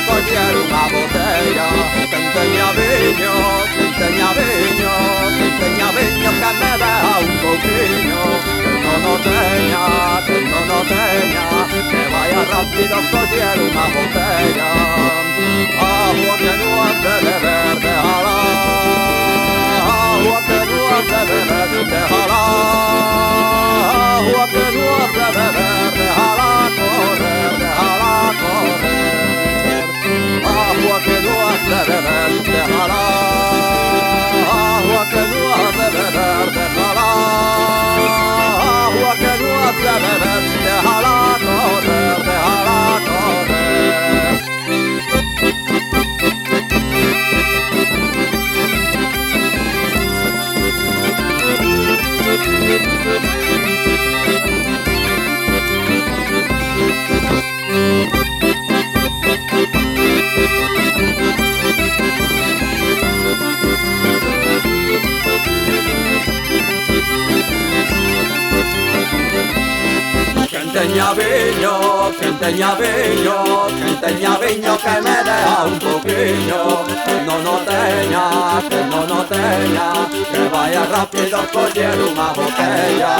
cogliere una botella, tentegna vigno, tentegna vigno, tentegna vigno che me dà un pochino, che non lo tenga, que vaya rápido cogliere una botella, agua que no has de beber, déjala, agua que no has de beber, déjala, agua que no has de beber, déjala correr, déjala correr, agua que no has de beber, déjala, agua que no has de beber, déjala, agua que no has de beber, déjala correr, déjala correr. Tentegna vigno, tentegna vigno que me deja un poquillo, que no tenga, que vaya rápido coger una botella.